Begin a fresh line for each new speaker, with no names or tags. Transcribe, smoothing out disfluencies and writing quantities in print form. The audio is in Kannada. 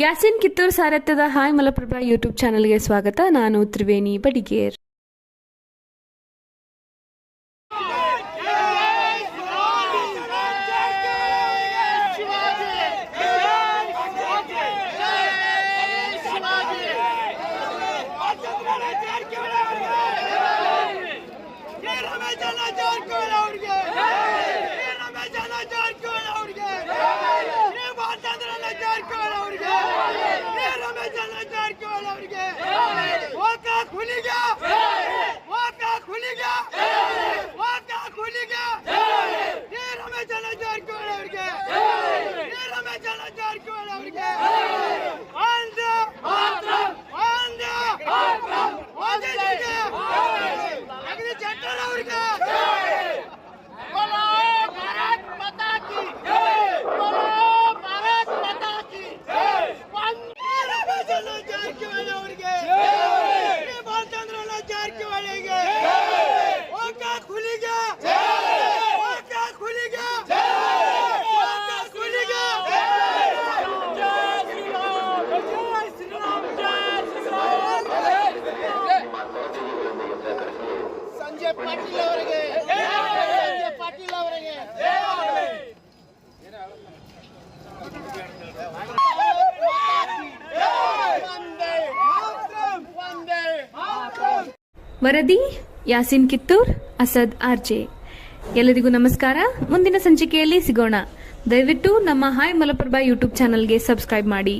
ಯಾಸಿನ್ ಕಿತ್ತೂರ್ ಸಾರಥ್ಯದ ಹಾಯ್ ಮಲಪ್ರಭಾ ಯೂಟ್ಯೂಬ್ ಚಾನಲ್ಗೆ ಸ್ವಾಗತ. ನಾನು ತ್ರಿವೇಣಿ ಬಡಿಗೇರ್. ವರದಿ ಯಾಸಿನ್ ಕಿತ್ತೂರ್, ಅಸದ್ ಆರ್ಜೆ. ಎಲ್ಲರಿಗೂ ನಮಸ್ಕಾರ. ಮುಂದಿನ ಸಂಚಿಕೆಯಲ್ಲಿ ಸಿಗೋಣ. ದಯವಿಟ್ಟು ನಮ್ಮ ಹಾಯ್ ಮಲಪ್ರಭಾ ಯೂಟ್ಯೂಬ್ ಚಾನಲ್ಗೆ ಸಬ್ಸ್ಕ್ರೈಬ್ ಮಾಡಿ.